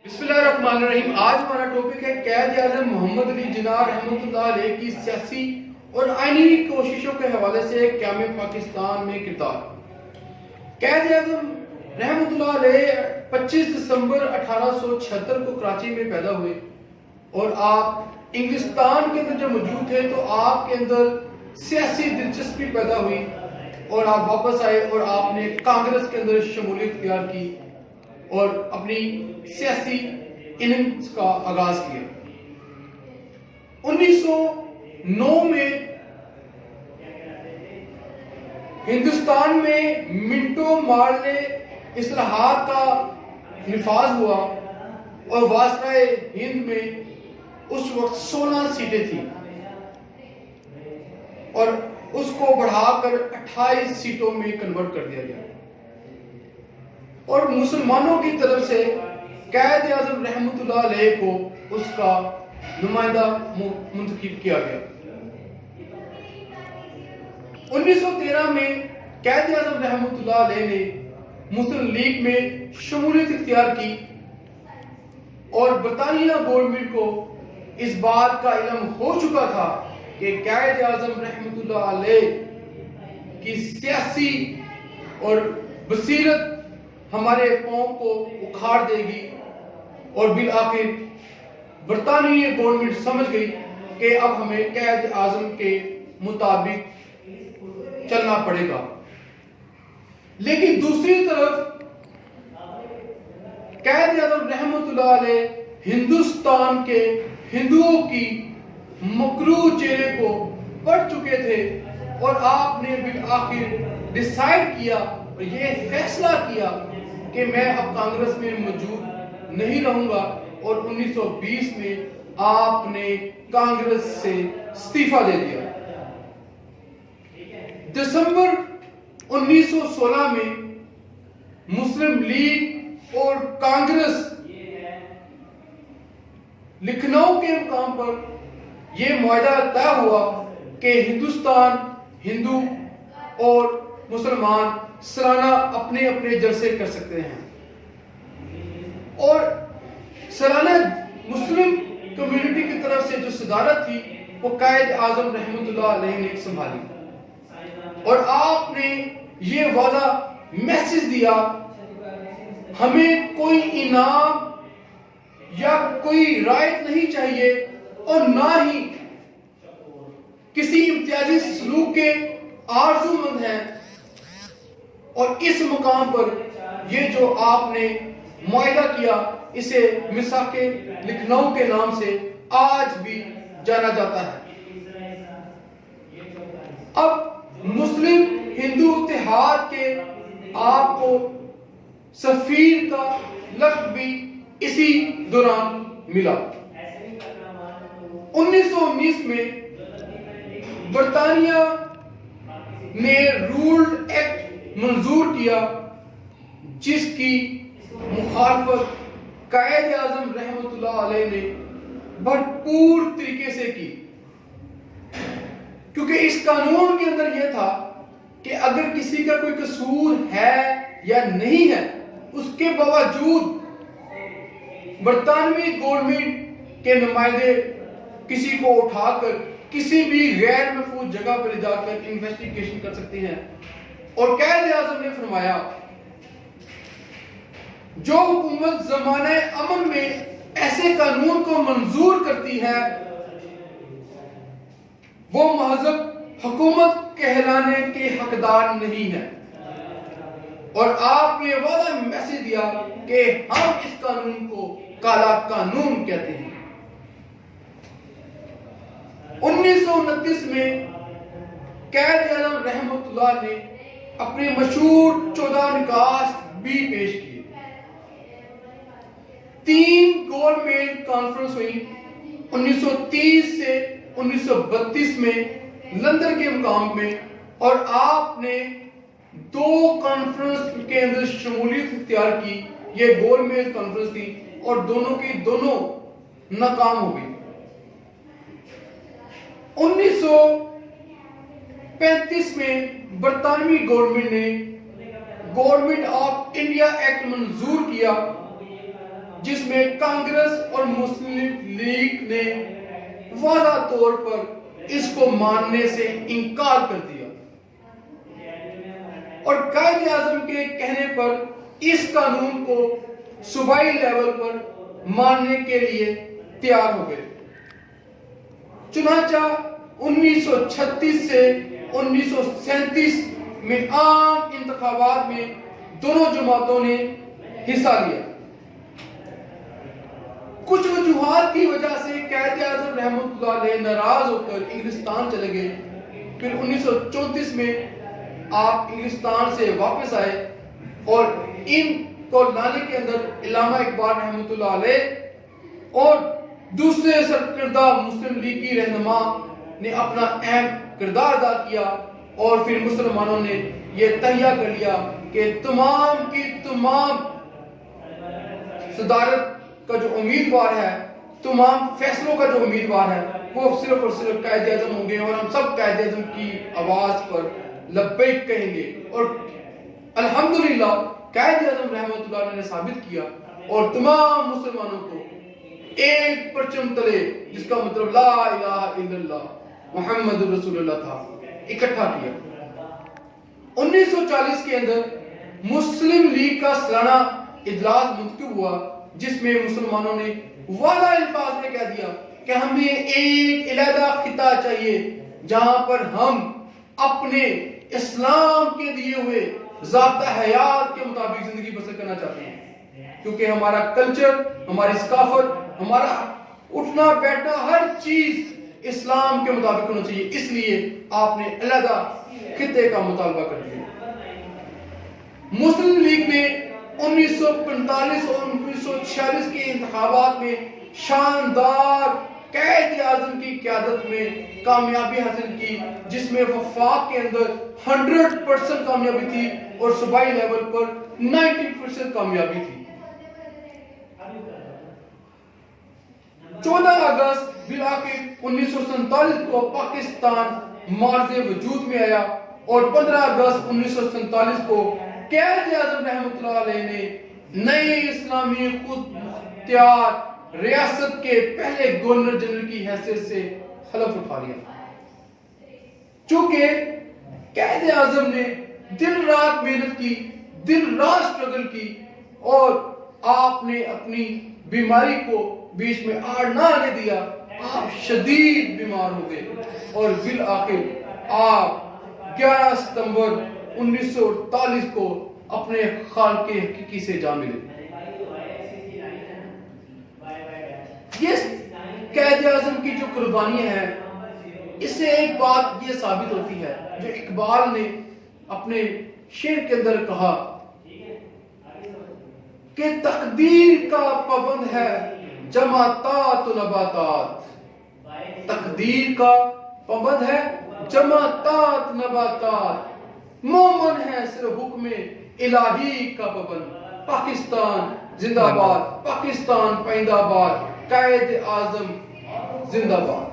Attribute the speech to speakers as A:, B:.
A: بسم اللہ الرحمن الرحیم۔ آج ہمارا ٹاپک ہے قائد اعظم محمد علی جناح رحمۃ اللہ علیہ کی سیاسی اور آئینی کوششوں کے حوالے سے قیام پاکستان میں کردار۔ قائد اعظم رحمۃ اللہ علیہ 25 دسمبر 1876 کو کراچی میں پیدا ہوئے اور آپ انگلستان کے اندر جب موجود تھے تو آپ کے اندر سیاسی دلچسپی پیدا ہوئی اور آپ واپس آئے اور آپ نے کانگریس کے اندر شمولیت اختیار کی اور اپنی سیاسی اننگز کا آغاز کیا۔ 1909 میں ہندوستان میں منٹو مارلے اصلاحات کا نفاذ ہوا اور وائسرائے ہند میں اس وقت 16 سیٹیں تھیں اور اس کو بڑھا کر 28 سیٹوں میں کنورٹ کر دیا گیا اور مسلمانوں کی طرف سے قائد اعظم رحمۃ اللہ علیہ کو اس کا نمائندہ منتخب کیا گیا۔ 1913 میں قائد اعظم رحمۃ اللہ علیہ نے مسلم لیگ میں شمولیت اختیار کی اور برطانیہ گورنمنٹ کو اس بات کا علم ہو چکا تھا کہ قائد اعظم رحمۃ اللہ علیہ کی سیاسی اور بصیرت ہمارے قوم کو اکھاڑ دے گی اور بالآخر برطانوی گورنمنٹ سمجھ گئی کہ اب ہمیں قائد اعظم کے مطابق چلنا پڑے گا۔ لیکن دوسری طرف قائد اعظم رحمۃ اللہ علیہ ہندوستان کے ہندوؤں کی مکروہ چہرے کو پڑھ چکے تھے اور آپ نے بالآخر ڈیسائیڈ کیا اور یہ فیصلہ کیا کہ میں اب کانگریس میں موجود نہیں رہوں گا اور 1920 میں آپ نے کانگریس سے استعفیٰ دے دیا۔ دسمبر 1916 میں مسلم لیگ اور کانگریس لکھنؤ کے مقام پر یہ معاہدہ طے ہوا کہ ہندوستان ہندو اور مسلمان سالانہ اپنے اپنے جلسے کر سکتے ہیں اور سالانہ مسلم کمیونٹی کی طرف سے جو صدارت تھی وہ قائد اعظم رحمۃ اللہ علیہ نے سنبھالی اور آپ نے یہ واضح میسج دیا ہمیں کوئی انعام یا کوئی رعایت نہیں چاہیے اور نہ ہی کسی امتیازی سلوک کے آرزو مند ہیں، اور اس مقام پر یہ جو آپ نے معاہدہ کیا اسے میثاق لکھنؤ کے نام سے آج بھی جانا جاتا ہے۔ اب مسلم ہندو اتحاد کے آپ کو سفیر کا لقب بھی اسی دوران ملا۔ 1919 میں برطانیہ نے رولڈ ایکٹ منظور کیا جس کی مخالفت قائد اعظم رحمۃ اللہ علیہ نے بھرپور طریقے سے کی، کیونکہ اس قانون کے اندر یہ تھا کہ اگر کسی کا کوئی قصور ہے یا نہیں ہے اس کے باوجود برطانوی گورنمنٹ کے نمائندے کسی کو اٹھا کر کسی بھی غیر محفوظ جگہ پر لے جا کر انویسٹیگیشن کر سکتے ہیں، اور قائد اعظم نے فرمایا جو حکومت زمانہ امن میں ایسے قانون کو منظور کرتی ہے وہ مہذب حکومت کہلانے کے حقدار نہیں ہے، اور آپ نے واضح میسج دیا کہ ہم اس قانون کو کالا قانون کہتے ہیں۔ 1929 میں قائد اعظم رحمۃ اللہ نے اپنے مشہور 14 نکات بھی پیش کیے۔ 3 گورنمنٹ کانفرنس ہوئی 1930 سے 1932 میں لندن کے مقام میں، اور آپ نے 2 کانفرنس کے اندر شمولیت اختیار کی۔ یہ گورنمنٹ کانفرنس تھی اور دونوں کی دونوں ناکام ہو گئی۔ 1935 میں برطانوی گورنمنٹ نے گورنمنٹ آف انڈیا ایکٹ منظور کیا جس میں کانگریس اور مسلم لیگ نے واضح طور پر اس کو ماننے سے انکار کر دیا اور قائد اعظم کے کہنے پر اس قانون کو صوبائی لیول پر ماننے کے لیے تیار ہو گئے۔ چنانچہ 1936 سے 1937 میں عام انتخابات میں دونوں جماعتوں نے حصہ لیا۔ کچھ وجوہات کی وجہ سے قائد اعظم رحمۃ اللہ علیہ ناراض ہو کر انگلستان چلے گئے۔ پھر 1934 میں آپ انگلستان سے واپس آئے اور ان کو لانے کے اندر علامہ اقبال رحمۃ اللہ علیہ اور دوسرے سرکردہ مسلم لیگ کی رہنما نے اپنا اہم کردار ادا کیا اور پھر مسلمانوں نے یہ تہیہ کر لیا کہ تمام کی تمام صدارت کا جو امیدوار ہے، تمام فیصلوں کا جو امیدوار ہے، وہ صرف اور صرف قائد اعظم ہوں گے اور ہم سب قائد اعظم کی آواز پر لبیک کہیں گے۔ اور الحمدللہ قائد اعظم رحمۃ اللہ علیہ نے ثابت کیا اور تمام مسلمانوں کو ایک پرچم تلے، جس کا مطلب لا الہ الا اللہ محمد رسول اللہ تھا، اکٹھا کیا۔ 1940 کے اندر مسلم لیگ کا سالانہ اجلاس منعقد ہوا، جس میں مسلمانوں نے واضح الفاظ میں کہہ دیا کہ ہمیں ایک علیحدہ خطہ چاہیے جہاں پر ہم اپنے اسلام کے دیے ہوئے ضابطہ حیات کے مطابق زندگی بسر کرنا چاہتے ہیں، کیونکہ ہمارا کلچر، ہماری ثقافت، ہمارا اٹھنا بیٹھنا ہر چیز اسلام کے مطابق ہونا چاہیے۔ اس لیے آپ نے علیحدہ خطے کا مطالبہ کر دیا۔ مسلم لیگ نے 1945 اور 1946 کے انتخابات میں شاندار قائد اعظم کی قیادت میں کامیابی حاصل کی، جس میں وفاق کے اندر 100% کامیابی تھی اور صوبائی لیول پر 90% کامیابی تھی۔ 14 اگست بالآخر 1947 کو پاکستان معرض وجود میں آیا اور 15 اگست 1947 کو قائد اعظم رحمۃ اللہ علیہ نے نئے اسلامی خود مختار ریاست کے پہلے گورنر جنرل کی حیثیت سے حلف اٹھا لیا۔ چونکہ قائد اعظم نے دن رات محنت کی، دن رات سٹرگل کی اور آپ نے اپنی بیماری کو بیچ میں آڑ نہ آنے دیا، آپ شدید بیمار ہو گئے اور بالآخر آپ 11 ستمبر 1948 کو اپنے خالق حقیقی سے جا ملے۔ یہ قائد اعظم کی جو قربانیاں ہیں، اس سے ایک بات یہ ثابت ہوتی ہے جو اقبال نے اپنے شعر کے اندر کہا کہ تقدیر کا پابند ہے جماعتات و نباتات، تقدیر کا پابند ہے جماعتات نباتات، مومن ہے صرف حکم الہی کا پابند۔ پاکستان زندہ باد، پاکستان پائندہ باد، قائد اعظم زندہ باد۔